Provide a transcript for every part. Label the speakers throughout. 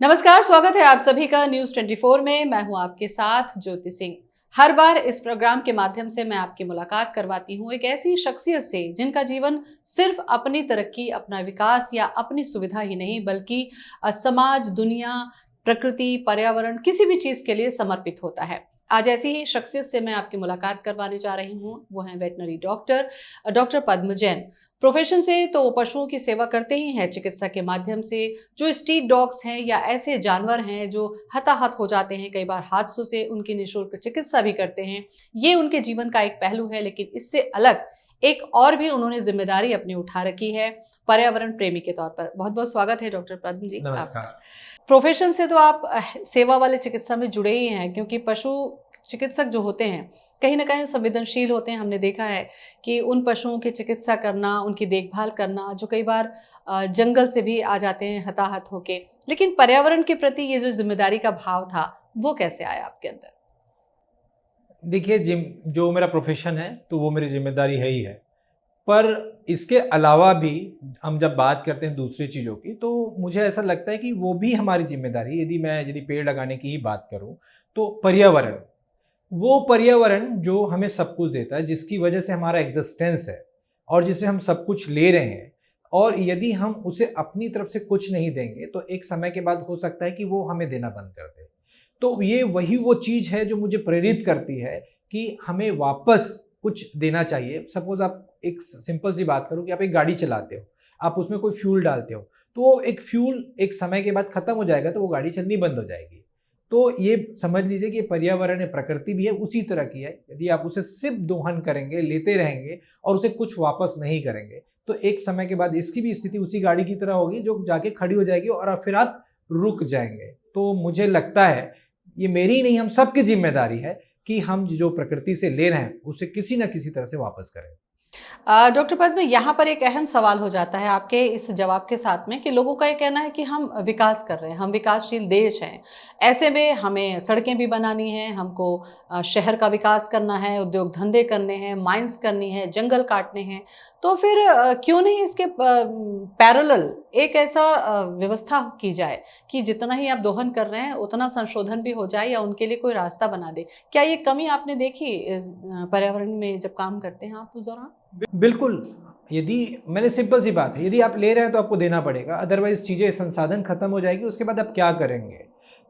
Speaker 1: नमस्कार, स्वागत है आप सभी का न्यूज़ 24 में। मैं हूं आपके साथ ज्योति सिंह। हर बार इस प्रोग्राम के माध्यम से मैं आपकी मुलाकात करवाती हूं एक ऐसी शख्सियत से जिनका जीवन सिर्फ अपनी तरक्की, अपना विकास या अपनी सुविधा ही नहीं बल्कि समाज, दुनिया, प्रकृति, पर्यावरण किसी भी चीज के लिए समर्पित होता है। आज ऐसी ही शख्सियत से मैं आपकी मुलाकात करवाने जा रही हूँ। वो हैं वेटनरी डॉक्टर डॉक्टर पद्म जैन। प्रोफेशन से तो वो पशुओं की सेवा करते ही हैं, चिकित्सा के माध्यम से जो स्ट्रीट डॉग्स हैं या ऐसे जानवर हैं जो हताहत हो जाते हैं, कई बार हादसों से, उनकी निःशुल्क चिकित्सा भी करते हैं। ये उनके जीवन का एक पहलू है, लेकिन इससे अलग एक और भी उन्होंने जिम्मेदारी अपनी उठा रखी है पर्यावरण प्रेमी के तौर पर। बहुत बहुत स्वागत है डॉक्टर पद्म जी आपका।
Speaker 2: नमस्कार।
Speaker 1: प्रोफेशन से तो आप सेवा वाले चिकित्सा में जुड़े ही हैं, क्योंकि पशु चिकित्सक जो होते हैं कहीं ना कहीं संवेदनशील होते हैं। हमने देखा है कि उन पशुओं की चिकित्सा करना, उनकी देखभाल करना, जो कई बार जंगल से भी आ जाते हैं हताहत होके। लेकिन पर्यावरण के प्रति ये जो जिम्मेदारी का भाव था, वो कैसे आया आपके अंदर?
Speaker 2: देखिए, जिम जो मेरा प्रोफ़ेशन है, तो वो मेरी ज़िम्मेदारी है ही है। पर इसके अलावा भी हम जब बात करते हैं दूसरी चीज़ों की, तो मुझे ऐसा लगता है कि वो भी हमारी ज़िम्मेदारी है। यदि पेड़ लगाने की ही बात करूँ, तो पर्यावरण, वो पर्यावरण जो हमें सब कुछ देता है, जिसकी वजह से हमारा एग्ज़िस्टेंस है और जिससे हम सब कुछ ले रहे हैं, और यदि हम उसे अपनी तरफ से कुछ नहीं देंगे, तो एक समय के बाद हो सकता है कि वो हमें देना बंद कर दे। तो ये वही वो चीज़ है जो मुझे प्रेरित करती है कि हमें वापस कुछ देना चाहिए। सपोज़ आप एक सिंपल सी बात करो कि आप एक गाड़ी चलाते हो, आप उसमें कोई फ्यूल डालते हो, तो वो एक फ्यूल एक समय के बाद ख़त्म हो जाएगा, तो वो गाड़ी चलनी बंद हो जाएगी। तो ये समझ लीजिए कि पर्यावरण है, प्रकृति भी है, उसी तरह की है। यदि आप उसे सिर्फ़ दोहन करेंगे, लेते रहेंगे और उसे कुछ वापस नहीं करेंगे, तो एक समय के बाद इसकी भी स्थिति उसी गाड़ी की तरह होगी जो जाके खड़ी हो जाएगी और फिर आप रुक जाएँगे। तो मुझे लगता है ये मेरी नहीं, हम सबकी ज़िम्मेदारी है कि हम जो प्रकृति से ले रहे हैं, उसे किसी न किसी तरह से वापस करें।
Speaker 1: डॉक्टर पद्म, यहाँ पर एक अहम सवाल हो जाता है आपके इस जवाब के साथ में कि लोगों का ये कहना है कि हम विकास कर रहे हैं, हम विकासशील देश हैं। ऐसे में हमें सड़कें भी बनानी हैं, हमको शहर का विकास करना है, उद्योग धंधे करने हैं, माइंस करनी है, जंगल काटने हैं। तो फिर क्यों नहीं इसके पैरेलल एक ऐसा व्यवस्था की जाए कि जितना ही आप दोहन कर रहे हैं उतना संशोधन भी हो जाए या उनके लिए कोई रास्ता बना दे। क्या ये कमी आपने देखी इस पर्यावरण में जब काम करते हैं आप उस दौरान?
Speaker 2: बिल्कुल, यदि मैंने सिंपल सी बात है, यदि आप ले रहे हैं तो आपको देना पड़ेगा, अदरवाइज़ चीज़ें संसाधन खत्म हो जाएगी, उसके बाद आप क्या करेंगे?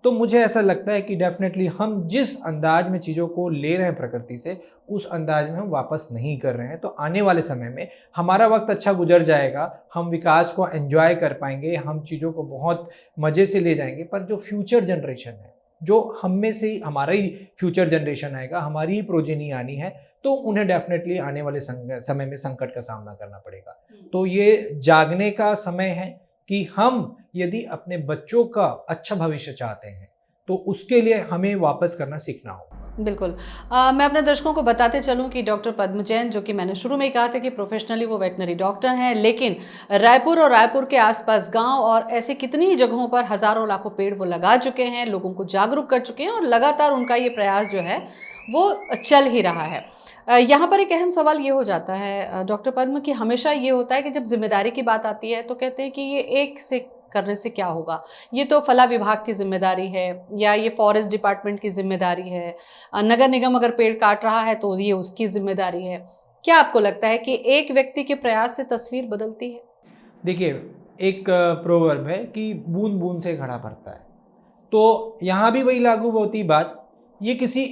Speaker 2: तो मुझे ऐसा लगता है कि डेफ़िनेटली हम जिस अंदाज़ में चीज़ों को ले रहे हैं प्रकृति से, उस अंदाज़ में हम वापस नहीं कर रहे हैं। तो आने वाले समय में हमारा वक़्त अच्छा गुज़र जाएगा, हम विकास को एन्जॉय कर पाएँगे, हम चीज़ों को बहुत मज़े से ले जाएँगे, पर जो फ्यूचर जनरेशन है, जो हम में से ही हमारा ही फ्यूचर जनरेशन आएगा, हमारी ही प्रोजेनी आनी है, तो उन्हें डेफ़िनेटली आने वाले समय में संकट का सामना करना पड़ेगा। तो ये जागने का समय है कि हम यदि अपने बच्चों का अच्छा भविष्य चाहते हैं, तो उसके लिए हमें वापस करना सीखना होगा।
Speaker 1: बिल्कुल। मैं अपने दर्शकों को बताते चलूँ कि डॉक्टर पद्म जैन, जो कि मैंने शुरू में ही कहा था कि प्रोफेशनली वो वेटनरी डॉक्टर हैं, लेकिन रायपुर और रायपुर के आसपास गांव और ऐसे कितनी ही जगहों पर हज़ारों लाखों पेड़ वो लगा चुके हैं, लोगों को जागरूक कर चुके हैं और लगातार उनका ये प्रयास जो है वो चल ही रहा है। यहाँ पर एक अहम सवाल ये हो जाता है डॉक्टर पद्म, कि हमेशा ये होता है कि जब जिम्मेदारी की बात आती है तो कहते हैं कि ये एक से करने से क्या होगा, ये तो फला विभाग की जिम्मेदारी है या ये फॉरेस्ट डिपार्टमेंट की जिम्मेदारी है, नगर निगम अगर पेड़ काट रहा है तो ये उसकी जिम्मेदारी है। क्या आपको लगता है कि एक व्यक्ति के प्रयास से तस्वीर बदलती है?
Speaker 2: देखिए, एक प्रोवर्ब है कि बूँद-बूँद से घड़ा भरता है। तो यहाँ भी वही लागू होती बात, ये किसी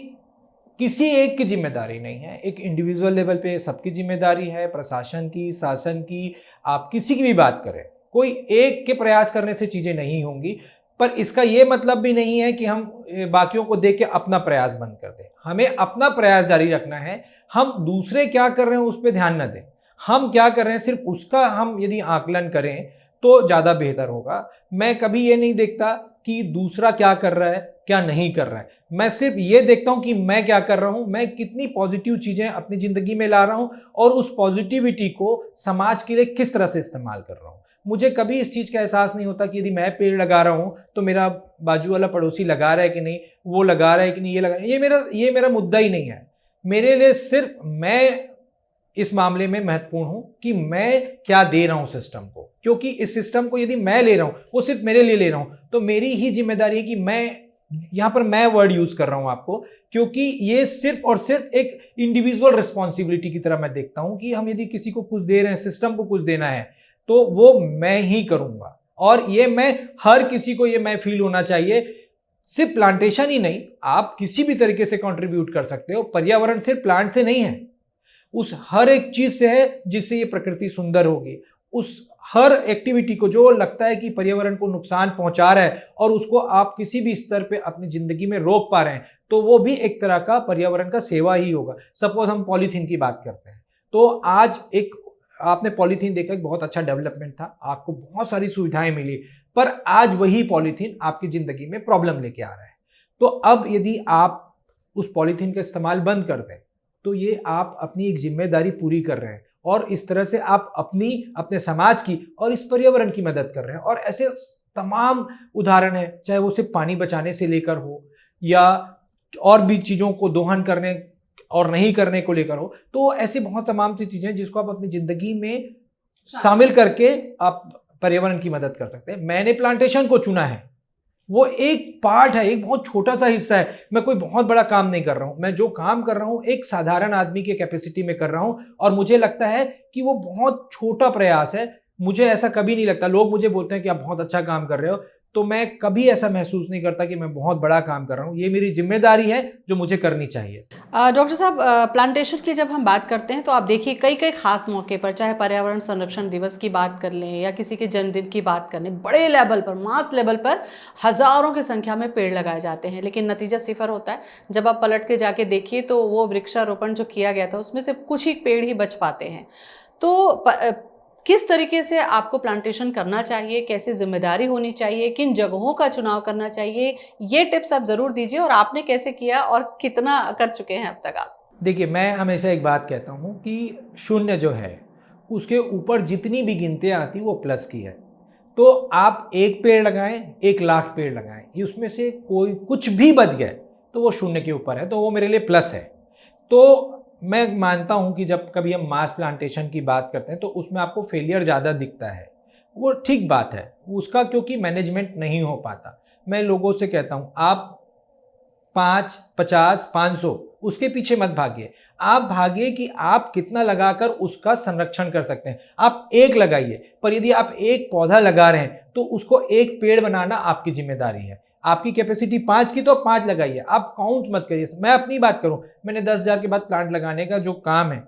Speaker 2: किसी एक की ज़िम्मेदारी नहीं है, एक इंडिविजुअल लेवल पे सबकी ज़िम्मेदारी है, प्रशासन की, शासन की, आप किसी की भी बात करें, कोई एक के प्रयास करने से चीज़ें नहीं होंगी। पर इसका ये मतलब भी नहीं है कि हम बाकियों को देख के अपना प्रयास बंद कर दें। हमें अपना प्रयास जारी रखना है, हम दूसरे क्या कर रहे हैं उस पे ध्यान ना दें। हम क्या कर रहे हैं सिर्फ़ उसका हम यदि आकलन करें, तो ज़्यादा बेहतर होगा। मैं कभी ये नहीं देखता कि दूसरा क्या कर रहा है, क्या नहीं कर रहा है। मैं सिर्फ़ ये देखता हूँ कि मैं क्या कर रहा हूँ, मैं कितनी पॉज़िटिव चीज़ें अपनी ज़िंदगी में ला रहा हूँ और उस पॉज़िटिविटी को समाज के लिए किस तरह से इस्तेमाल कर रहा हूँ। मुझे कभी इस चीज़ का एहसास नहीं होता कि यदि मैं पेड़ लगा रहा हूँ, तो मेरा बाजू वाला पड़ोसी लगा रहा है कि नहीं, वो लगा रहा है कि नहीं, ये मेरा मुद्दा ही नहीं है। मेरे लिए सिर्फ़ मैं इस मामले में महत्वपूर्ण हूं कि मैं क्या दे रहा हूं सिस्टम को, क्योंकि इस सिस्टम को यदि मैं ले रहा हूं, वो सिर्फ मेरे लिए ले रहा हूं, तो मेरी ही जिम्मेदारी है कि मैं, यहां पर मैं वर्ड यूज कर रहा हूं आपको, क्योंकि ये सिर्फ और सिर्फ एक इंडिविजुअल रिस्पॉन्सिबिलिटी की तरह मैं देखता हूं कि हम यदि किसी को कुछ दे रहे हैं, सिस्टम को कुछ देना है, तो वो मैं ही करूंगा। और ये मैं हर किसी को ये मैं फील होना चाहिए, सिर्फ प्लांटेशन ही नहीं, आप किसी भी तरीके से कंट्रीब्यूट कर सकते हो। पर्यावरण सिर्फ प्लांट से नहीं है, उस हर एक चीज से है जिससे ये प्रकृति सुंदर होगी। उस हर एक्टिविटी को जो लगता है कि पर्यावरण को नुकसान पहुंचा रहा है और उसको आप किसी भी स्तर पे अपनी जिंदगी में रोक पा रहे हैं, तो वो भी एक तरह का पर्यावरण का सेवा ही होगा। सपोज हम पॉलीथीन की बात करते हैं, तो आज एक आपने पॉलीथीन देखा, एक बहुत अच्छा डेवलपमेंट था, आपको बहुत सारी सुविधाएं मिली, पर आज वही पॉलीथीन आपकी जिंदगी में प्रॉब्लम लेके आ रहा है। तो अब यदि आप उस पॉलीथीन का इस्तेमाल बंद कर दें, तो ये आप अपनी एक जिम्मेदारी पूरी कर रहे हैं और इस तरह से आप अपने समाज की और इस पर्यावरण की मदद कर रहे हैं। और ऐसे तमाम उदाहरण हैं, चाहे वो सिर्फ पानी बचाने से लेकर हो या और भी चीज़ों को दोहन करने और नहीं करने को लेकर हो, तो ऐसे बहुत तमाम सी चीज़ें जिसको आप अपनी ज़िंदगी में शामिल करके आप पर्यावरण की मदद कर सकते हैं। मैंने प्लांटेशन को चुना है, वो एक पार्ट है, एक बहुत छोटा सा हिस्सा है। मैं कोई बहुत बड़ा काम नहीं कर रहा हूं, मैं जो काम कर रहा हूं एक साधारण आदमी के कैपेसिटी में कर रहा हूं, और मुझे लगता है कि वो बहुत छोटा प्रयास है। मुझे ऐसा कभी नहीं लगता, लोग मुझे बोलते हैं कि आप बहुत अच्छा काम कर रहे हो, तो मैं कभी ऐसा महसूस नहीं करता कि मैं बहुत बड़ा काम कर रहा हूँ। ये मेरी जिम्मेदारी है जो मुझे करनी चाहिए।
Speaker 1: डॉक्टर साहब, प्लांटेशन की जब हम बात करते हैं तो आप देखिए कई कई खास मौके पर, चाहे पर्यावरण संरक्षण दिवस की बात कर लें या किसी के जन्मदिन की बात कर लें, बड़े लेवल पर, मास लेवल पर हजारों की संख्या में पेड़ लगाए जाते हैं, लेकिन नतीजा सिफर होता है। जब आप पलट के जाके देखिए तो वो वृक्षारोपण जो किया गया था उसमें से कुछ ही पेड़ ही बच पाते हैं। तो किस तरीके से आपको प्लांटेशन करना चाहिए, कैसी जिम्मेदारी होनी चाहिए, किन जगहों का चुनाव करना चाहिए, ये टिप्स आप जरूर दीजिए, और आपने कैसे किया और कितना कर चुके हैं अब तक आप?
Speaker 2: देखिए, मैं हमेशा एक बात कहता हूँ कि शून्य जो है उसके ऊपर जितनी भी गिनतियाँ आती वो प्लस की है। तो आप एक पेड़ लगाएं, 1,00,000 पेड़ लगाएं, ये उसमें से कोई कुछ भी बच गए तो वो शून्य के ऊपर है, तो वो मेरे लिए प्लस है। तो मैं मानता हूं कि जब कभी हम मास प्लांटेशन की बात करते हैं तो उसमें आपको फेलियर ज़्यादा दिखता है, वो ठीक बात है उसका, क्योंकि मैनेजमेंट नहीं हो पाता। मैं लोगों से कहता हूं, आप 5, 50, 500 उसके पीछे मत भागिए, आप भागिए कि आप कितना लगाकर उसका संरक्षण कर सकते हैं। आप एक लगाइए, पर यदि आप एक पौधा लगा रहे हैं तो उसको एक पेड़ बनाना आपकी जिम्मेदारी है। आपकी कैपेसिटी 5 की तो 5 लगाइए, आप काउंट मत करिए। मैं अपनी बात करूं, मैंने 10,000 के बाद प्लांट लगाने का जो काम है,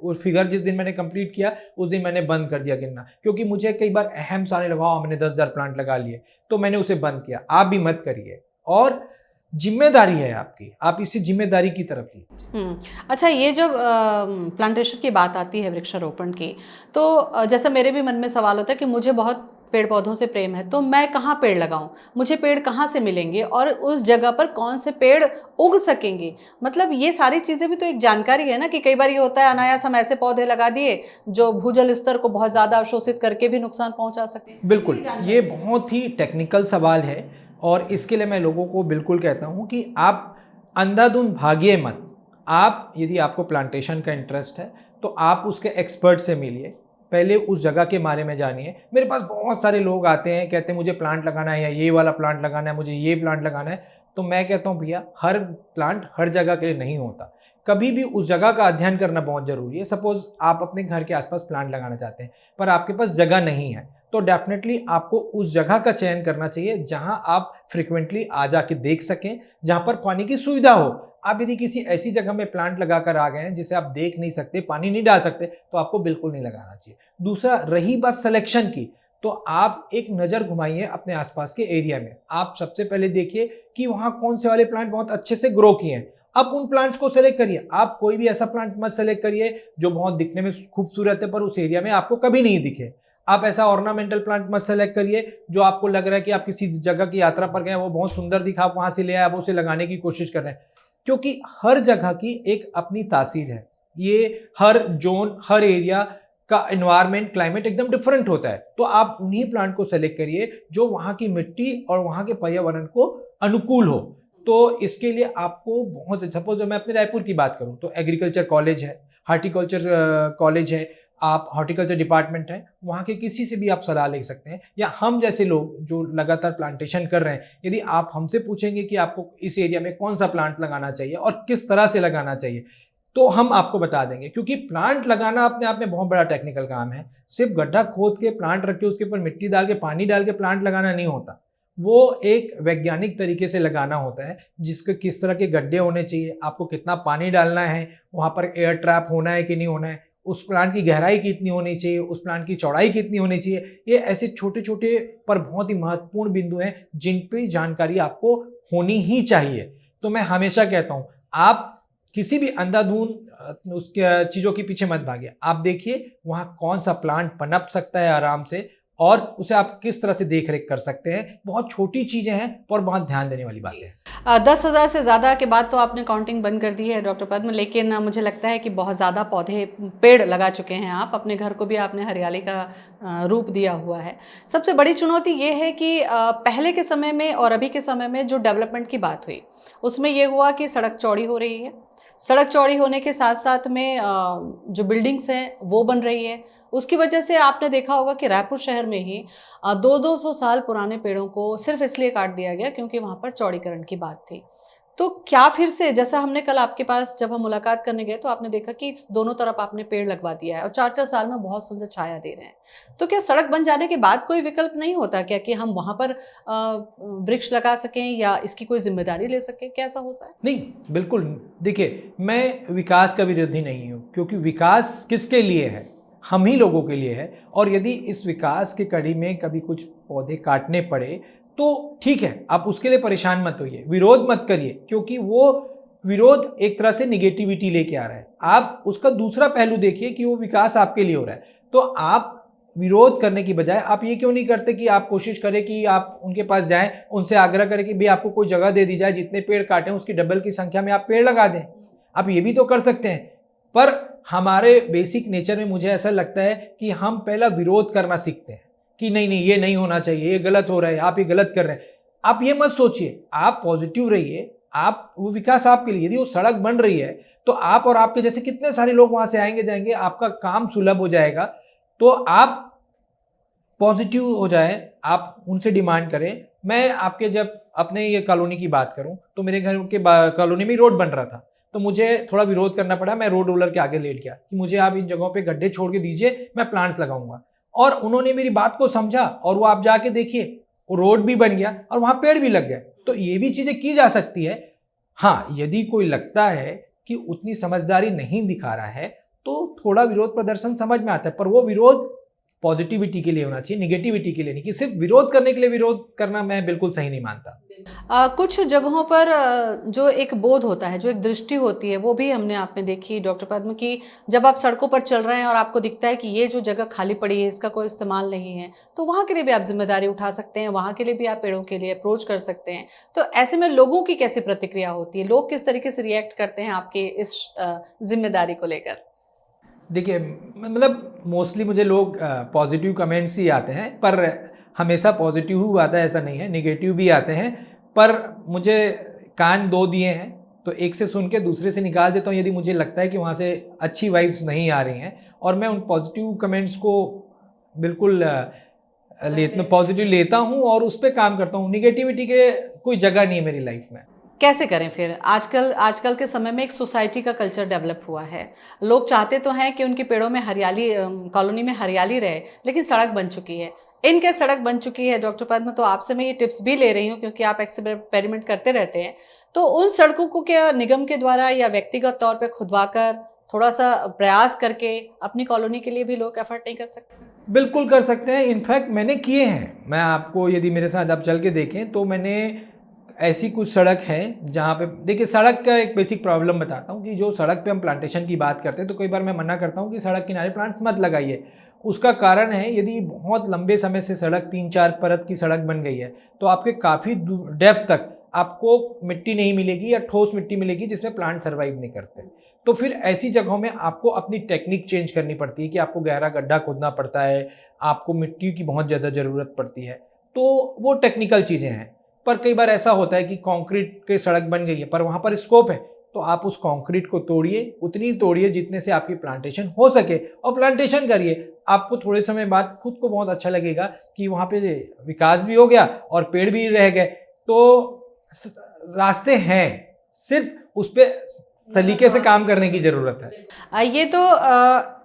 Speaker 2: और फिगर जिस दिन मैंने कंप्लीट किया उस दिन मैंने बंद कर दिया गिनना, क्योंकि मुझे कई बार अहम साने लगा, मैंने 10,000 प्लांट लगा लिए, तो मैंने उसे बंद किया। आप भी मत करिए, और जिम्मेदारी है आपकी, आप इसी जिम्मेदारी की तरफ ही।
Speaker 1: अच्छा, ये जब प्लांटेशन की बात आती है, वृक्षारोपण की, तो जैसा मेरे भी मन में सवाल होता है कि मुझे बहुत पेड़ पौधों से प्रेम है, तो मैं कहाँ पेड़ लगाऊं, मुझे पेड़ कहाँ से मिलेंगे और उस जगह पर कौन से पेड़ उग सकेंगे? मतलब ये सारी चीज़ें भी तो एक जानकारी है ना, कि कई बार ये होता है अनायास हम ऐसे पौधे लगा दिए जो भूजल स्तर को बहुत ज़्यादा अवशोषित करके भी नुकसान पहुंचा सके।
Speaker 2: बिल्कुल, ये बहुत ही टेक्निकल सवाल है, और इसके लिए मैं लोगों को बिल्कुल कहता हूँ कि आप अंधाधुंध भागिए मत। आप, यदि आपको प्लांटेशन का इंटरेस्ट है तो आप उसके एक्सपर्ट से मिलिए, पहले उस जगह के बारे में जानिए। मेरे पास बहुत सारे लोग आते हैं, कहते हैं मुझे प्लांट लगाना है, या ये वाला प्लांट लगाना है, मुझे ये प्लांट लगाना है। तो मैं कहता हूँ भैया, हर प्लांट हर जगह के लिए नहीं होता, कभी भी उस जगह का अध्ययन करना बहुत ज़रूरी है। सपोज आप अपने घर के आसपास प्लांट लगाना चाहते हैं पर आपके पास जगह नहीं है, तो डेफिनेटली आपको उस जगह का चयन करना चाहिए जहां आप फ्रिक्वेंटली आ जाके देख सकें, जहां पर पानी की सुविधा हो। आप यदि किसी ऐसी जगह में प्लांट लगाकर आ गए हैं जिसे आप देख नहीं सकते, पानी नहीं डाल सकते, तो आपको बिल्कुल नहीं लगाना चाहिए। दूसरा, रही बात सिलेक्शन की, तो आप एक नज़र घुमाइए अपने आसपास के एरिया में। आप सबसे पहले देखिए कि वहाँ कौन से वाले प्लांट बहुत अच्छे से ग्रो किए हैं, आप उन प्लांट्स को सेलेक्ट करिए। आप कोई भी ऐसा प्लांट मत सेलेक्ट करिए जो बहुत दिखने में खूबसूरत है पर उस एरिया में आपको कभी नहीं दिखे। आप ऐसा ऑर्नामेंटल प्लांट मत सेलेक्ट करिए जो आपको लग रहा है कि आप किसी जगह की यात्रा पर गए, वो बहुत सुंदर दिखा, आप वहाँ से ले आए, आप उसे लगाने की कोशिश कर रहे हैं, क्योंकि हर जगह की एक अपनी तासीर है। ये हर जोन, हर एरिया का एनवायरनमेंट, क्लाइमेट एकदम डिफरेंट होता है। तो आप उन्हीं प्लांट को सेलेक्ट करिए जो वहाँ की मिट्टी और वहाँ के पर्यावरण को अनुकूल हो। तो इसके लिए आपको बहुत, सपोज मैं अपने रायपुर की बात करूँ तो एग्रीकल्चर कॉलेज है, हार्टिकल्चर कॉलेज है, आप हॉर्टिकल्चर डिपार्टमेंट है, वहाँ के किसी से भी आप सलाह ले सकते हैं। या हम जैसे लोग जो लगातार प्लांटेशन कर रहे हैं, यदि आप हमसे पूछेंगे कि आपको इस एरिया में कौन सा प्लांट लगाना चाहिए और किस तरह से लगाना चाहिए, तो हम आपको बता देंगे। क्योंकि प्लांट लगाना अपने आप में बहुत बड़ा टेक्निकल काम है। सिर्फ गड्ढा खोद के प्लांट रख के उसके ऊपर मिट्टी डाल के पानी डाल के प्लांट लगाना नहीं होता, वो एक वैज्ञानिक तरीके से लगाना होता है, जिसके किस तरह के गड्ढे होने चाहिए, आपको कितना पानी डालना है, वहाँ पर एयर ट्रैप होना है कि नहीं होना है, उस प्लांट की गहराई कितनी होनी चाहिए, उस प्लांट की चौड़ाई कितनी होनी चाहिए। ये ऐसे छोटे छोटे पर बहुत ही महत्वपूर्ण बिंदु हैं जिन पे जानकारी आपको होनी ही चाहिए। तो मैं हमेशा कहता हूँ, आप किसी भी अंधाधुंध उसके चीज़ों के पीछे मत भागिए। आप देखिए वहाँ कौन सा प्लांट पनप सकता है आराम से, और उसे आप किस तरह से देख रेख कर सकते हैं। बहुत छोटी चीज़ें हैं और बहुत ध्यान देने वाली बातें हैं।
Speaker 1: 10,000 से ज़्यादा के बाद तो आपने काउंटिंग बंद कर दी है डॉक्टर पद्म, लेकिन मुझे लगता है कि बहुत ज़्यादा पौधे पेड़ लगा चुके हैं आप, अपने घर को भी आपने हरियाली का रूप दिया हुआ है। सबसे बड़ी चुनौती ये है कि पहले के समय में और अभी के समय में जो डेवलपमेंट की बात हुई, उसमें ये हुआ कि सड़क चौड़ी हो रही है। सड़क चौड़ी होने के साथ साथ में जो बिल्डिंग्स हैं वो बन रही है। उसकी वजह से आपने देखा होगा कि रायपुर शहर में ही 200-200 साल पुराने पेड़ों को सिर्फ इसलिए काट दिया गया क्योंकि वहाँ पर चौड़ीकरण की बात थी। तो क्या फिर से, जैसा हमने कल आपके पास जब हम मुलाकात करने गए तो आपने देखा कि दोनों तरफ आपने पेड़ लगवा दिया है और 4-4 साल में बहुत सुंदर छाया दे रहे हैं। तो क्या सड़क बन जाने के बाद कोई विकल्प नहीं होता क्या कि हम वहाँ पर वृक्ष लगा सकें या इसकी कोई जिम्मेदारी ले सकें? क्या ऐसा होता है?
Speaker 2: नहीं, बिल्कुल। देखिए, मैं विकास का विरोधी नहीं हूँ, क्योंकि विकास किसके लिए है? हम ही लोगों के लिए है। और यदि इस विकास की कड़ी में कभी कुछ पौधे काटने पड़े तो ठीक है, आप उसके लिए परेशान मत होइए, विरोध मत करिए, क्योंकि वो विरोध एक तरह से निगेटिविटी लेके आ रहा है। आप उसका दूसरा पहलू देखिए कि वो विकास आपके लिए हो रहा है। तो आप विरोध करने की बजाय आप ये क्यों नहीं करते कि आप कोशिश करें कि आप उनके पास जाएं, उनसे आग्रह करें कि भाई आपको कोई जगह दे दी जाए, जितने पेड़ काटें उसकी डबल की संख्या में आप पेड़ लगा दें। आप ये भी तो कर सकते हैं। पर हमारे बेसिक नेचर में मुझे ऐसा लगता है कि हम पहला विरोध करना सीखते हैं कि नहीं नहीं, ये नहीं होना चाहिए, ये गलत हो रहा है, आप ये गलत कर रहे हैं। आप ये मत सोचिए, आप पॉजिटिव रहिए। आप, वो विकास आपके लिए, यदि वो सड़क बन रही है तो आप और आपके जैसे कितने सारे लोग वहां से आएंगे जाएंगे, आपका काम सुलभ हो जाएगा। तो आप पॉजिटिव हो जाए, आप उनसे डिमांड करें। मैं आपके जब अपने ये कॉलोनी की बात करूं तो मेरे घर के कॉलोनी में रोड बन रहा था, तो मुझे थोड़ा विरोध करना पड़ा। मैं रोड रोलर के आगे लेट गया कि मुझे आप इन जगहों पे गड्ढे छोड़ के दीजिए, मैं प्लांट्स लगाऊंगा। और उन्होंने मेरी बात को समझा और वो आप जाके देखिए, वो रोड भी बन गया और वहाँ पेड़ भी लग गए। तो ये भी चीज़ें की जा सकती है। हाँ, यदि कोई लगता है कि उतनी समझदारी नहीं दिखा रहा है तो थोड़ा विरोध प्रदर्शन समझ में आता है, पर वो विरोध पॉजिटिविटी के लिए होना चाहिए, निगेटिविटी के लिए नहीं। कि सिर्फ विरोध करने के लिए विरोध करना मैं बिल्कुल सही नहीं मानता।
Speaker 1: कुछ जगहों पर जो एक बोध होता है, जो एक दृष्टि होती है, वो भी हमने आप में देखी डॉक्टर पद्म की। जब आप सड़कों पर चल रहे हैं और आपको दिखता है कि ये जो जगह खाली पड़ी है, इसका कोई इस्तेमाल नहीं है, तो वहाँ के लिए भी आप जिम्मेदारी उठा सकते हैं, वहाँ के लिए भी आप पेड़ों के लिए अप्रोच कर सकते हैं। तो ऐसे में लोगों की कैसी प्रतिक्रिया होती है, लोग किस तरीके से रिएक्ट करते हैं आपके इस जिम्मेदारी को लेकर?
Speaker 2: देखिए, मतलब मोस्टली मुझे लोग पॉजिटिव कमेंट्स ही आते हैं, पर हमेशा पॉजिटिव आता है ऐसा नहीं है, नेगेटिव भी आते हैं। पर मुझे कान दो दिए हैं, तो एक से सुन के दूसरे से निकाल देता हूँ यदि मुझे लगता है कि वहाँ से अच्छी वाइब्स नहीं आ रही हैं। और मैं उन पॉजिटिव कमेंट्स को बिल्कुल पॉजिटिव लेता हूँ और उस पर काम करता हूँ। निगेटिविटी के कोई जगह नहीं है मेरी लाइफ में।
Speaker 1: कैसे करें फिर? आजकल के समय में एक सोसाइटी का कल्चर डेवलप हुआ है। लोग चाहते तो हैं कि उनके पेड़ों में हरियाली, कॉलोनी में हरियाली रहे, लेकिन सड़क बन चुकी है। इनके सड़क बन चुकी है डॉक्टर पद्म, तो आपसे मैं ये टिप्स भी ले रही हूँ क्योंकि आप एक्सपेरिमेंट करते रहते हैं। तो उन सड़कों को क्या निगम के द्वारा या व्यक्तिगत तौर पर खुदवाकर, थोड़ा सा प्रयास करके अपनी कॉलोनी के लिए भी लोग एफर्ट नहीं कर सकते?
Speaker 2: बिल्कुल कर सकते हैं। इनफैक्ट मैंने किए हैं। मैं आपको, यदि मेरे साथ आप चल के देखें तो मैंने ऐसी कुछ सड़क है जहाँ पे, देखिए, सड़क का एक बेसिक प्रॉब्लम बताता हूँ कि जो सड़क पे हम प्लांटेशन की बात करते हैं तो कई बार मैं मना करता हूँ कि सड़क किनारे प्लांट्स मत लगाइए। उसका कारण है, यदि बहुत लंबे समय से सड़क 3-4 परत की सड़क बन गई है तो आपके काफ़ी डेप्थ तक आपको मिट्टी नहीं मिलेगी या ठोस मिट्टी मिलेगी जिसमें प्लांट सर्वाइव नहीं करते। तो फिर ऐसी जगहों में आपको अपनी टेक्निक चेंज करनी पड़ती है कि आपको गहरा गड्ढा खोदना पड़ता है, आपको मिट्टी की बहुत ज़्यादा ज़रूरत पड़ती है। तो वो टेक्निकल चीज़ें हैं। पर कई बार ऐसा होता है कि कंक्रीट की सड़क बन गई है पर वहाँ पर स्कोप है, तो आप उस कंक्रीट को तोड़िए, उतनी तोड़िए जितने से आपकी प्लांटेशन हो सके और प्लांटेशन करिए। आपको थोड़े समय बाद खुद को बहुत अच्छा लगेगा कि वहाँ पे विकास भी हो गया और पेड़ भी रह गए। तो रास्ते हैं, सिर्फ उस पे सलीके से काम करने की जरूरत है।
Speaker 1: ये तो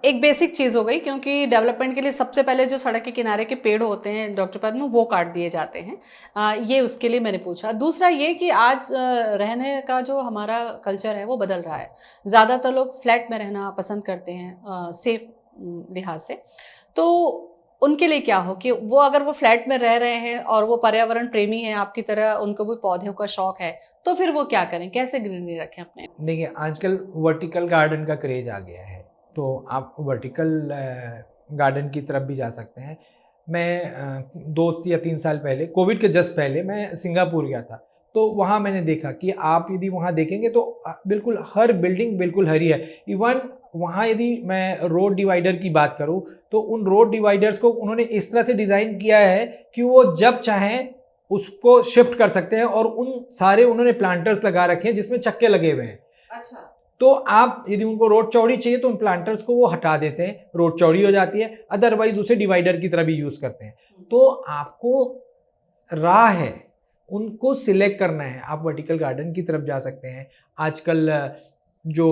Speaker 1: एक बेसिक चीज हो गई, क्योंकि डेवलपमेंट के लिए सबसे पहले जो सड़क के किनारे के पेड़ होते हैं डॉक्टर पद्म, वो काट दिए जाते हैं। ये उसके लिए मैंने पूछा। दूसरा ये कि आज रहने का जो हमारा कल्चर है वो बदल रहा है। ज़्यादातर लोग फ्लैट में रहना पसंद करते हैं सेफ लिहाज से। तो उनके लिए क्या हो कि वो अगर वो फ्लैट में रह रहे हैं और वो पर्यावरण प्रेमी हैं आपकी तरह, उनको भी पौधों का शौक है, तो फिर वो क्या करें, कैसे ग्रीनरी रखें अपने?
Speaker 2: देखिए, आजकल वर्टिकल गार्डन का क्रेज आ गया है, तो आप वर्टिकल गार्डन की तरफ भी जा सकते हैं। मैं 2 या 3 साल पहले, कोविड के जस्ट पहले, मैं सिंगापुर गया था। तो वहाँ मैंने देखा कि आप यदि वहाँ देखेंगे तो बिल्कुल हर बिल्डिंग बिल्कुल हरी है। इवन वहाँ यदि मैं रोड डिवाइडर की बात करूँ तो उन रोड डिवाइडर्स को उन्होंने इस तरह से डिज़ाइन किया है कि वो जब चाहें उसको शिफ्ट कर सकते हैं, और उन सारे उन्होंने प्लांटर्स लगा रखे हैं जिसमें चक्के लगे हुए हैं।
Speaker 1: अच्छा।
Speaker 2: तो आप यदि उनको रोड चौड़ी चाहिए तो उन प्लांटर्स को वो हटा देते हैं, रोड चौड़ी हो जाती है, अदरवाइज उसे डिवाइडर की तरह भी यूज़ करते हैं। तो आपको राह है, उनको सिलेक्ट करना है। आप वर्टिकल गार्डन की तरफ जा सकते हैं। आजकल जो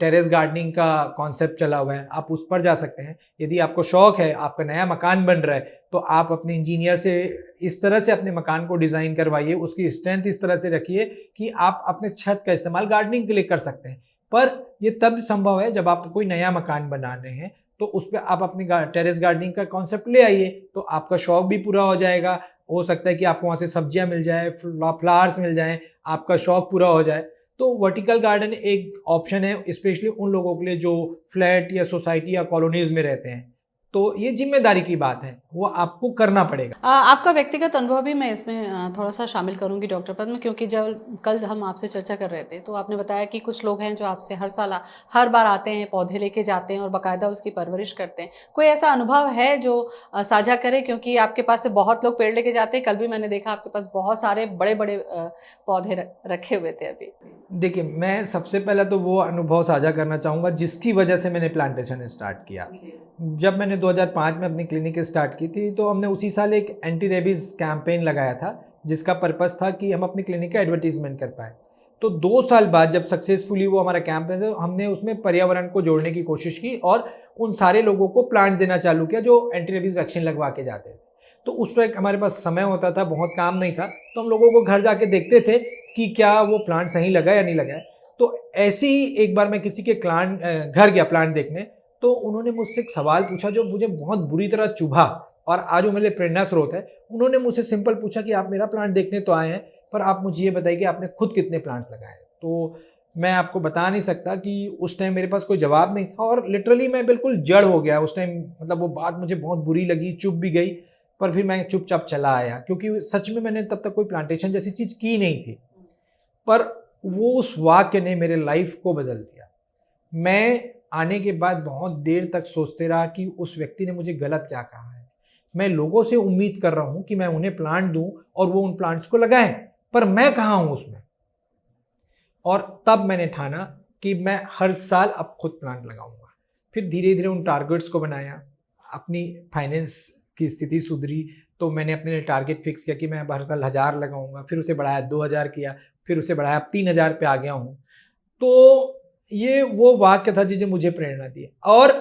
Speaker 2: टेरेस गार्डनिंग का कॉन्सेप्ट चला हुआ है, आप उस पर जा सकते हैं। यदि आपको शौक है, आपका नया मकान बन रहा है, तो आप अपने इंजीनियर से इस तरह से अपने मकान को डिज़ाइन करवाइए, उसकी स्ट्रेंथ इस तरह से रखिए कि आप अपने छत का इस्तेमाल गार्डनिंग के लिए कर सकते हैं। पर ये तब संभव है जब आप कोई नया मकान बना रहे हैं, तो उस पर आप अपनी टेरेस गार्डनिंग का कॉन्सेप्ट ले आइए, तो आपका शौक भी पूरा हो जाएगा। हो सकता है कि आपको वहाँ से सब्जियाँ मिल जाए, फ्लावर्स मिल जाएँ, आपका शौक पूरा हो जाए। तो वर्टिकल गार्डन एक ऑप्शन है, स्पेशली उन लोगों के लिए जो फ्लैट या सोसाइटी या कॉलोनीज में रहते हैं। तो ये जिम्मेदारी की बात है, वो आपको करना पड़ेगा।
Speaker 1: आपका व्यक्तिगत अनुभव भी मैं इसमें थोड़ा सा शामिल करूंगी डॉक्टर पद्म, क्योंकि जब कल हम आपसे चर्चा कर रहे थे तो आपने बताया कि कुछ लोग हैं जो आपसे हर बार आते हैं, पौधे लेके जाते हैं और बाकायदा उसकी परवरिश करते हैं। कोई ऐसा अनुभव है जो साझा करें, क्योंकि आपके पास से बहुत लोग पेड़ लेके जाते हैं। कल भी मैंने देखा आपके पास बहुत सारे बड़े बड़े पौधे रखे हुए थे अभी।
Speaker 2: देखिए, मैं सबसे पहले तो वो अनुभव साझा करना चाहूँगा जिसकी वजह से मैंने प्लांटेशन स्टार्ट किया। जब मैंने 2005 में अपनी क्लिनिक स्टार्ट की थी, तो हमने उसी साल एक एंटी रेबीज़ कैंपेन लगाया था, जिसका पर्पस था कि हम अपनी क्लिनिक का एडवर्टीजमेंट कर पाए। तो 2 साल बाद जब सक्सेसफुली वो हमारा कैंपेन था, हमने उसमें पर्यावरण को जोड़ने की कोशिश की और उन सारे लोगों को प्लांट्स देना चालू किया जो एंटी रेबीज़ वैक्सीन लगवा के जाते थे। तो उस वक्त हमारे पास समय होता था, बहुत काम नहीं था, तो हम लोगों को घर जाके देखते थे कि क्या वो प्लांट सही लगा या नहीं लगा है। तो ऐसे ही एक बार मैं किसी के घर गया प्लांट देखने, तो उन्होंने मुझसे एक सवाल पूछा जो मुझे बहुत बुरी तरह चुभा और आज वो मेरे लिए प्रेरणा स्रोत है। उन्होंने मुझसे सिंपल पूछा कि आप मेरा प्लांट देखने तो आए हैं, पर आप मुझे ये बताइए कि आपने खुद कितने प्लांट्स लगाए हैं। तो मैं आपको बता नहीं सकता कि उस टाइम मेरे पास कोई जवाब नहीं था और लिटरली मैं बिल्कुल जड़ हो गया उस टाइम। मतलब वो बात मुझे बहुत बुरी लगी, चुप भी गई, पर फिर मैं चुपचाप चला आया, क्योंकि सच में मैंने तब तक कोई प्लांटेशन जैसी चीज़ की नहीं थी। पर वो उस वाक्य ने मेरे लाइफ को बदल दिया। मैं आने के बाद बहुत देर तक सोचते रहा कि उस व्यक्ति ने मुझे गलत क्या कहा है। मैं लोगों से उम्मीद कर रहा हूँ कि मैं उन्हें प्लांट दूँ और वो उन प्लांट्स को लगाएं, पर मैं कहाँ हूँ उसमें। और तब मैंने ठाना कि मैं हर साल अब खुद प्लांट लगाऊंगा। फिर धीरे धीरे उन टारगेट्स को बनाया, अपनी फाइनेंस की स्थिति सुधरी, तो मैंने अपने लिए टारगेट फिक्स किया कि मैं अब हर साल 1000 लगाऊंगा। फिर उसे बढ़ाया 2000 किया, फिर उसे बढ़ाया 3000 पे आ गया हूँ। तो ये वो वाक्य था जिसे मुझे प्रेरणा दी। और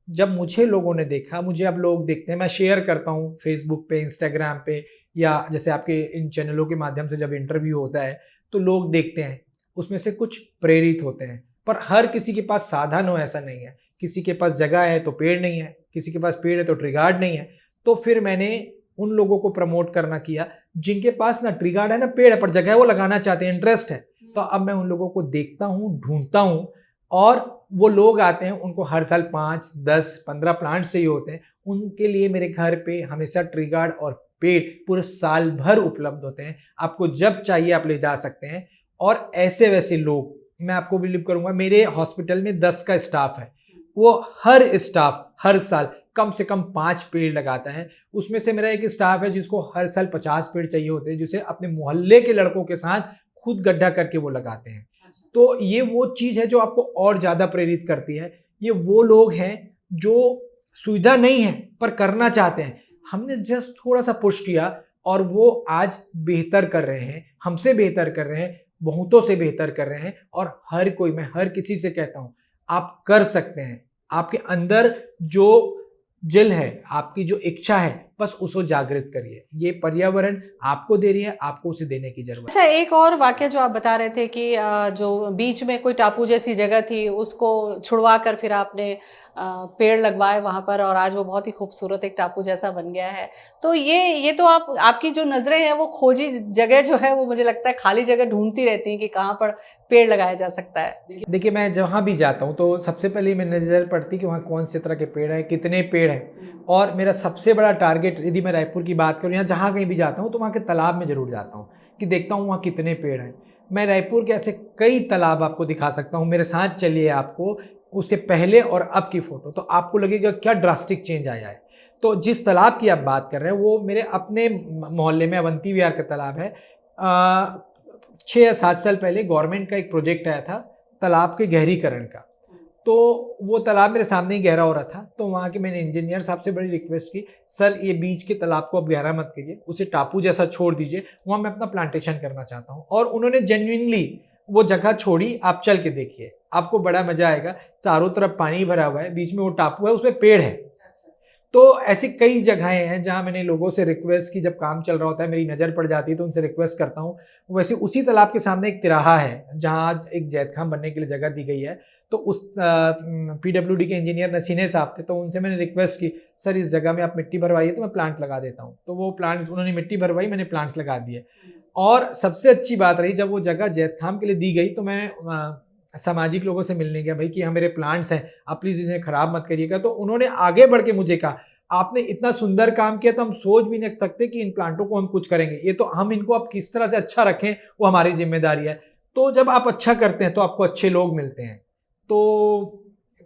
Speaker 2: जब मुझे लोगों ने देखा, मुझे अब लोग देखते हैं, मैं शेयर करता हूँ फेसबुक पे, इंस्टाग्राम पे, या जैसे आपके इन चैनलों के माध्यम से जब इंटरव्यू होता है तो लोग देखते हैं, उसमें से कुछ प्रेरित होते हैं। पर हर किसी के पास साधन हो ऐसा नहीं है। किसी के पास जगह है तो पेड़ नहीं है, किसी के पास पेड़ है तो ट्री गार्ड नहीं है। तो फिर मैंने उन लोगों को प्रमोट करना किया जिनके पास ना ट्री गार्ड है ना पेड़ है, पर जगह वो लगाना चाहते हैं, इंटरेस्ट है। तो अब मैं उन लोगों को देखता हूँ, ढूंढता हूँ, और वो लोग आते हैं, उनको हर साल 5, 10, 15 प्लांट्स चाहिए होते हैं। उनके लिए मेरे घर पे हमेशा ट्री गार्ड और पेड़ पूरे साल भर उपलब्ध होते हैं। आपको जब चाहिए आप ले जा सकते हैं। और ऐसे वैसे लोग, मैं आपको बिलीव करूंगा, मेरे हॉस्पिटल में 10 का स्टाफ है, वो हर स्टाफ हर साल कम से कम 5 पेड़ लगाता है। उसमें से मेरा एक स्टाफ है जिसको हर साल 50 पेड़ चाहिए होते हैं, जिसे अपने मोहल्ले के लड़कों के साथ खुद गड्ढा करके वो लगाते हैं। तो ये वो चीज़ है जो आपको और ज़्यादा प्रेरित करती है। ये वो लोग हैं जो सुविधा नहीं है पर करना चाहते हैं। हमने जस्ट थोड़ा सा पुश किया और वो आज बेहतर कर रहे हैं, हमसे बेहतर कर रहे हैं, बहुतों से बेहतर कर रहे हैं। और हर कोई, मैं हर किसी से कहता हूँ, आप कर सकते हैं। आपके अंदर जो जल है, आपकी जो इच्छा है, बस उसको जागृत करिए। ये पर्यावरण आपको दे रही है, आपको उसे देने की जरूरत है।
Speaker 1: अच्छा, एक और वाकया जो आप बता रहे थे कि जो बीच में कोई टापू जैसी जगह थी, उसको छुड़वा कर फिर आपने पेड़ लगवाए वहाँ पर और आज वो बहुत ही खूबसूरत एक टापू जैसा बन गया है। तो ये तो आपकी जो नज़रें हैं वो खोजी जगह जो है वो मुझे लगता है खाली जगह ढूँढती रहती हैं कि कहाँ पर पेड़ लगाया जा सकता है।
Speaker 2: देखिए, मैं जहाँ भी जाता हूँ तो सबसे पहले मेरी नज़र पड़ती है कि वहाँ कौन से तरह के पेड़ हैं, कितने पेड़ हैं। और मेरा सबसे बड़ा टारगेट, यदि मैं रायपुर की बात करूँ या जहाँ कहीं भी जाता हूँ, तो वहाँ के तालाब में ज़रूर जाता हूँ कि देखता हूँ वहाँ कितने पेड़ हैं। मैं रायपुर के ऐसे कई तालाब आपको दिखा सकता हूँ। मेरे साथ चलिए, आपको उसके पहले और अब की फ़ोटो, तो आपको लगेगा क्या ड्रास्टिक चेंज आया है। तो जिस तालाब की आप बात कर रहे हैं वो मेरे अपने मोहल्ले में अवंती विहार का तालाब है। 6 या 7 साल पहले गवर्नमेंट का एक प्रोजेक्ट आया था तालाब के गहरीकरण का। तो वो तालाब मेरे सामने ही गहरा हो रहा था। तो वहाँ के मैंने इंजीनियर साहब से बड़ी रिक्वेस्ट की, सर ये बीच के तालाब को अब गहरा मत करिए, उसे टापू जैसा छोड़ दीजिए, वहाँ मैं अपना प्लांटेशन करना चाहता हूँ। और उन्होंने जेन्युइनली वो जगह छोड़ी। आप चल के देखिए, आपको बड़ा मजा आएगा। चारों तरफ पानी भरा हुआ है, बीच में वो टापू है, उसमें पेड़ है। तो ऐसी कई जगहें हैं जहाँ मैंने लोगों से रिक्वेस्ट की, जब काम चल रहा होता है, मेरी नज़र पड़ जाती है तो उनसे रिक्वेस्ट करता हूँ। वैसे उसी तालाब के सामने एक तिराहा है जहाँ आज एक जैतखाम बनने के लिए जगह दी गई है। तो उस PWD के इंजीनियर नसीने साहब थे, तो उनसे मैंने रिक्वेस्ट की, सर इस जगह में आप मिट्टी भरवाइए तो मैं प्लांट लगा देता हूँ। तो वो प्लांट उन्होंने मिट्टी भरवाई, मैंने प्लांट लगा दिए। और सबसे अच्छी बात रही, जब वो जगह जैतखाम के लिए दी गई तो मैं सामाजिक लोगों से मिलने गया, भाई कि हाँ मेरे प्लांट्स हैं, आप प्लीज़ इन्हें ख़राब मत करिएगा। तो उन्होंने आगे बढ़ के मुझे कहा, आपने इतना सुंदर काम किया तो हम सोच भी नहीं सकते कि इन प्लांटों को हम कुछ करेंगे, ये तो हम इनको अब किस तरह से अच्छा रखें वो हमारी जिम्मेदारी है। तो जब आप अच्छा करते हैं तो आपको अच्छे लोग मिलते हैं। तो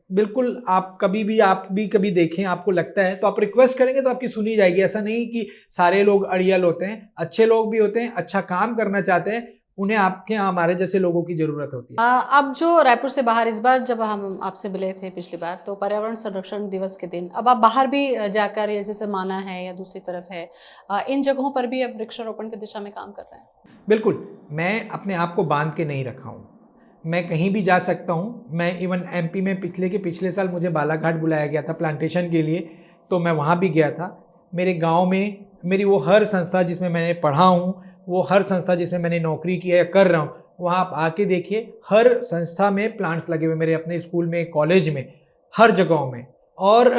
Speaker 2: बिल्कुल, आप भी कभी देखें, आपको लगता है तो आप रिक्वेस्ट करेंगे तो आपकी सुनी जाएगी। ऐसा नहीं कि सारे लोग अड़ियल होते हैं, अच्छे लोग भी होते हैं, अच्छा काम करना चाहते हैं, उन्हें आपके यहाँ हमारे जैसे लोगों की ज़रूरत होती है।
Speaker 1: अब जो रायपुर से बाहर, इस बार जब हम आपसे मिले थे पिछली बार तो पर्यावरण संरक्षण दिवस के दिन, अब आप बाहर भी जाकर, या जैसे माना है या दूसरी तरफ है, इन जगहों पर भी अब वृक्षारोपण की दिशा में काम कर रहे हैं।
Speaker 2: बिल्कुल, मैं अपने आप को बांध के नहीं रखा हूँ। मैं कहीं भी जा सकता हूँ। मैं इवन MP में पिछले साल मुझे बालाघाट बुलाया गया था प्लांटेशन के लिए, तो मैं वहाँ भी गया था। मेरे गाँव में मेरी वो हर संस्था जिसमें मैंने पढ़ा हूँ, वो हर संस्था जिसमें मैंने नौकरी की है या कर रहा हूँ, वहाँ आप आके देखिए, हर संस्था में प्लांट्स लगे हुए, मेरे अपने स्कूल में, कॉलेज में, हर जगहों में। और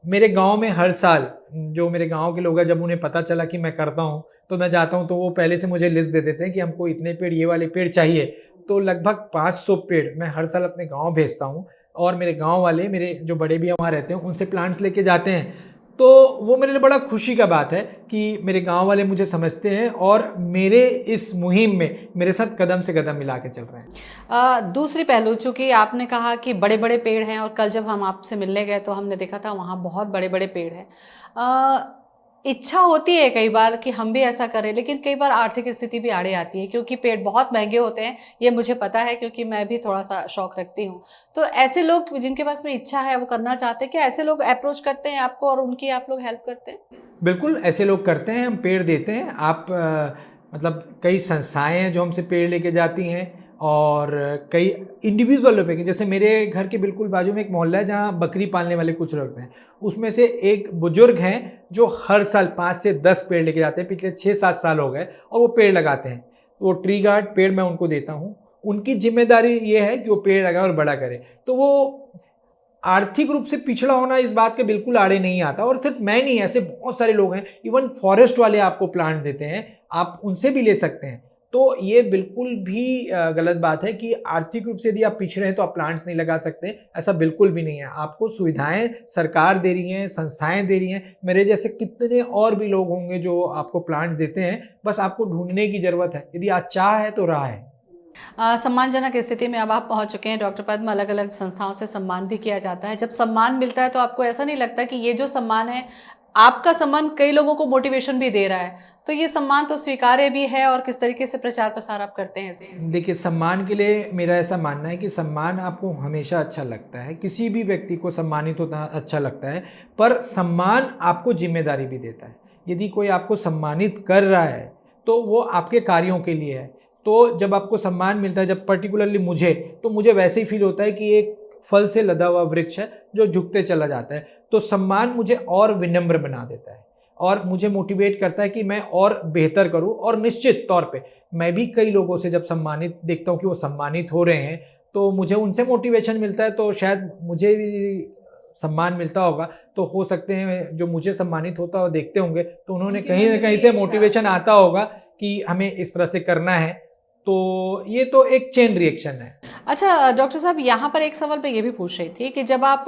Speaker 2: मेरे गाँव में हर साल जो मेरे गाँव के लोग हैं, जब उन्हें पता चला कि मैं करता हूँ, तो मैं जाता हूँ तो वो पहले से मुझे लिस्ट दे देते हैं कि हमको इतने पेड़, ये वाले पेड़ चाहिए। तो लगभग 500 पेड़ मैं हर साल अपने गाँव भेजता हूँ। और मेरे गाँव वाले, मेरे जो बड़े भी वहाँ रहते हैं, उनसे प्लांट्स लेके जाते हैं। तो वो मेरे लिए बड़ा खुशी का बात है कि मेरे गाँव वाले मुझे समझते हैं और मेरे इस मुहिम में मेरे साथ कदम से कदम मिला के चल रहे हैं।
Speaker 1: दूसरी पहलू, चूंकि आपने कहा कि बड़े बड़े पेड़ हैं और कल जब हम आपसे मिलने गए तो हमने देखा था वहाँ बहुत बड़े बड़े पेड़ हैं। इच्छा होती है कई बार कि हम भी ऐसा करें, लेकिन कई बार आर्थिक स्थिति भी आड़े आती है, क्योंकि पेड़ बहुत महंगे होते हैं, ये मुझे पता है क्योंकि मैं भी थोड़ा सा शौक रखती हूँ। तो ऐसे लोग जिनके पास में इच्छा है, वो करना चाहते हैं, क्या ऐसे लोग अप्रोच करते हैं आपको और उनकी आप लोग हेल्प करते हैं?
Speaker 2: बिल्कुल, ऐसे लोग करते हैं, हम पेड़ देते हैं। आप मतलब कई संस्थाएँ हैं जो हमसे पेड़ लेके जाती हैं, और कई इंडिविजुअल पे, जैसे मेरे घर के बिल्कुल बाजू में एक मोहल्ला है जहाँ बकरी पालने वाले कुछ लोग हैं। उसमें से एक बुजुर्ग हैं जो हर साल 5 से 10 पेड़ लेके जाते हैं, पिछले 6-7 साल हो गए, और वो पेड़ लगाते हैं। वो ट्री गार्ड पेड़ मैं उनको देता हूँ। उनकी जिम्मेदारी ये है कि वो पेड़ लगाए और बड़ा करें। तो वो आर्थिक रूप से पिछड़ा होना इस बात के बिल्कुल आड़े नहीं आता। और सिर्फ मैं नहीं, ऐसे बहुत सारे लोग हैं, इवन फॉरेस्ट वाले आपको प्लांट देते हैं, आप उनसे भी ले सकते हैं। तो ये बिल्कुल भी गलत बात है कि आर्थिक रूप से यदि आप पिछड़े हैं तो आप प्लांट्स नहीं लगा सकते, ऐसा बिल्कुल भी नहीं है। आपको सुविधाएं सरकार दे रही हैं, संस्थाएं दे रही हैं। मेरे जैसे कितने और भी लोग होंगे जो आपको प्लांट्स देते हैं, बस आपको ढूंढने की ज़रूरत है। यदि आज चाह है तो राह है।
Speaker 1: सम्मानजनक स्थिति में अब आप पहुंच चुके हैं डॉक्टर पद्म, अलग अलग संस्थाओं से सम्मान भी किया जाता है। जब सम्मान मिलता है तो आपको ऐसा नहीं लगता कि ये जो सम्मान है आपका सम्मान कई लोगों को मोटिवेशन भी दे रहा है, तो ये सम्मान तो स्वीकार्य भी है। और किस तरीके से प्रचार प्रसार आप करते हैं इसे?
Speaker 2: देखिए, सम्मान के लिए मेरा ऐसा मानना है कि सम्मान आपको हमेशा अच्छा लगता है, किसी भी व्यक्ति को सम्मानित होता अच्छा लगता है, पर सम्मान आपको जिम्मेदारी भी देता है। यदि कोई आपको सम्मानित कर रहा है तो वो आपके कार्यों के लिए है। तो जब आपको सम्मान मिलता है, जब पर्टिकुलरली मुझे, तो मुझे वैसे ही फील होता है कि एक फल से लदा हुआ वृक्ष है जो झुकते चला जाता है। तो सम्मान मुझे और विनम्र बना देता है और मुझे मोटिवेट करता है कि मैं और बेहतर करूं। और निश्चित तौर पे मैं भी कई लोगों से जब सम्मानित देखता हूं कि वो सम्मानित हो रहे हैं तो मुझे उनसे मोटिवेशन मिलता है। तो शायद मुझे भी सम्मान मिलता होगा, तो हो सकते हैं जो मुझे सम्मानित होता हुआ देखते होंगे तो उन्होंने कहीं ना कहीं से मोटिवेशन आता होगा कि हमें इस तरह से करना है। तो ये तो एक चेन रिएक्शन है।
Speaker 1: अच्छा डॉक्टर साहब, यहाँ पर एक सवाल मैं ये भी पूछ रही थी कि जब आप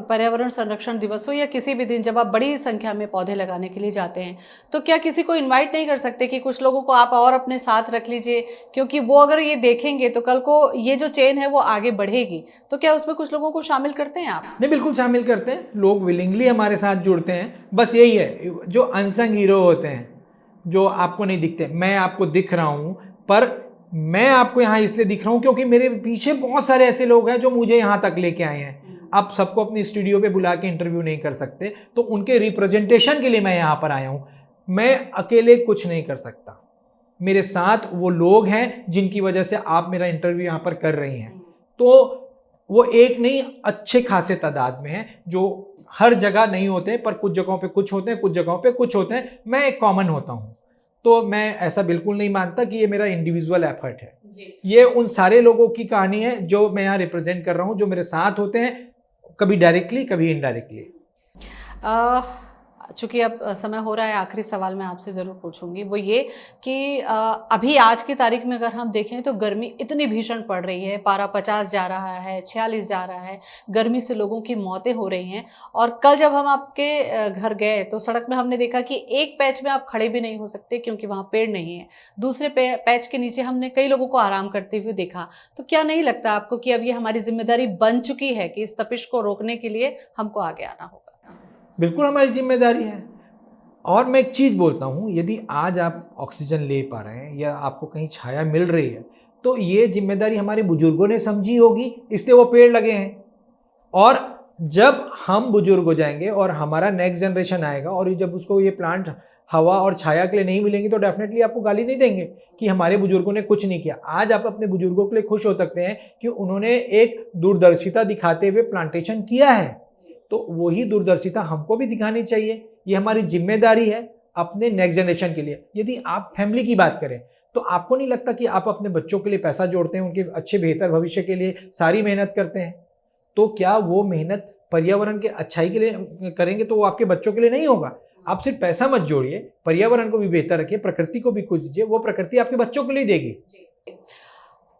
Speaker 1: पर्यावरण संरक्षण दिवस हो या किसी भी दिन जब आप बड़ी संख्या में पौधे लगाने के लिए जाते हैं, तो क्या किसी को इनवाइट नहीं कर सकते कि कुछ लोगों को आप और अपने साथ रख लीजिए, क्योंकि वो अगर ये देखेंगे तो कल को ये जो चेन है वो आगे बढ़ेगी। तो क्या उसमें कुछ लोगों को शामिल करते हैं आप?
Speaker 2: नहीं, बिल्कुल शामिल करते हैं। लोग विलिंगली हमारे साथ जुड़ते हैं। बस यही है, जो अनसंग हीरो होते हैं, जो आपको नहीं दिखते। मैं आपको दिख रहा हूँ, पर मैं आपको यहाँ इसलिए दिख रहा हूँ क्योंकि मेरे पीछे बहुत सारे ऐसे लोग हैं जो मुझे यहाँ तक लेके आए हैं। आप सबको अपनी स्टूडियो पे बुला के इंटरव्यू नहीं कर सकते, तो उनके रिप्रेजेंटेशन के लिए मैं यहाँ पर आया हूँ। मैं अकेले कुछ नहीं कर सकता, मेरे साथ वो लोग हैं जिनकी वजह से आप मेरा इंटरव्यू यहाँ पर कर रही हैं। तो वो एक नहीं, अच्छे खासे तादाद में है, जो हर जगह नहीं होते, पर कुछ जगहों पे कुछ होते हैं, कुछ जगहों पे कुछ होते हैं। मैं एक कॉमन होता हूँ। तो मैं ऐसा बिल्कुल नहीं मानता कि ये मेरा इंडिविजुअल एफर्ट है। ये उन सारे लोगों की कहानी है जो मैं यहाँ रिप्रेजेंट कर रहा हूँ, जो मेरे साथ होते हैं, कभी डायरेक्टली कभी इनडायरेक्टली।
Speaker 1: चूंकि अब समय हो रहा है, आखिरी सवाल मैं आपसे ज़रूर पूछूंगी, वो ये कि अभी आज की तारीख में अगर हम देखें तो गर्मी इतनी भीषण पड़ रही है, पारा 50 जा रहा है, 46 जा रहा है, गर्मी से लोगों की मौतें हो रही हैं। और कल जब हम आपके घर गए तो सड़क में हमने देखा कि एक पैच में आप खड़े भी नहीं हो सकते क्योंकि वहाँ पेड़ नहीं है। दूसरे पैच के नीचे हमने कई लोगों को आराम करते हुए देखा। तो क्या नहीं लगता आपको कि अब ये हमारी जिम्मेदारी बन चुकी है कि इस तपिश को रोकने के लिए हमको आगे आना होगा?
Speaker 2: बिल्कुल हमारी जिम्मेदारी है। और मैं एक चीज़ बोलता हूँ, यदि आज आप ऑक्सीजन ले पा रहे हैं या आपको कहीं छाया मिल रही है, तो ये जिम्मेदारी हमारे बुजुर्गों ने समझी होगी, इसलिए वो पेड़ लगे हैं। और जब हम बुजुर्ग हो जाएंगे और हमारा नेक्स्ट जनरेशन आएगा और जब उसको ये प्लांट हवा और छाया के लिए नहीं मिलेंगी, तो डेफिनेटली आपको गाली नहीं देंगे कि हमारे बुजुर्गों ने कुछ नहीं किया। आज आप अपने बुजुर्गों के लिए खुश हो सकते हैं कि उन्होंने एक दूरदर्शिता दिखाते हुए प्लांटेशन किया है। तो वही दूरदर्शिता हमको भी दिखानी चाहिए। ये हमारी जिम्मेदारी है अपने नेक्स्ट जनरेशन के लिए। यदि आप फैमिली की बात करें तो आपको नहीं लगता कि आप अपने बच्चों के लिए पैसा जोड़ते हैं, उनके अच्छे बेहतर भविष्य के लिए सारी मेहनत करते हैं, तो क्या वो मेहनत पर्यावरण के अच्छाई के लिए करेंगे तो वो आपके बच्चों के लिए नहीं होगा? आप सिर्फ पैसा मत जोड़िए, पर्यावरण को भी बेहतर रखिए, प्रकृति को भी कुछ दीजिए, वो प्रकृति आपके बच्चों के लिए देगी।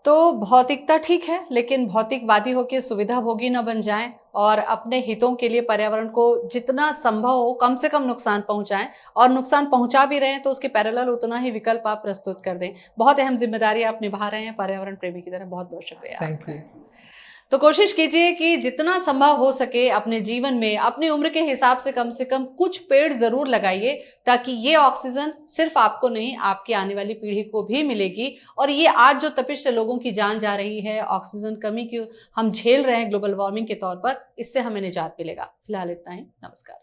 Speaker 1: तो भौतिकता ठीक है, लेकिन भौतिकवादी होकर सुविधा भोगी न बन जाएं और अपने हितों के लिए पर्यावरण को जितना संभव हो कम से कम नुकसान पहुंचाएं, और नुकसान पहुंचा भी रहे हैं तो उसके पैरेलल उतना ही विकल्प आप प्रस्तुत कर दें। बहुत अहम जिम्मेदारी आप निभा रहे हैं पर्यावरण प्रेमी की तरह। बहुत बहुत शुक्रिया।
Speaker 2: Thank you.
Speaker 1: तो कोशिश कीजिए कि जितना संभव हो सके अपने जीवन में अपनी उम्र के हिसाब से कम कुछ पेड़ जरूर लगाइए, ताकि ये ऑक्सीजन सिर्फ आपको नहीं, आपकी आने वाली पीढ़ी को भी मिलेगी। और ये आज जो तपिश से लोगों की जान जा रही है, ऑक्सीजन कमी की हम झेल रहे हैं ग्लोबल वार्मिंग के तौर पर, इससे हमें निजात मिलेगा। फिलहाल इतना ही। नमस्कार।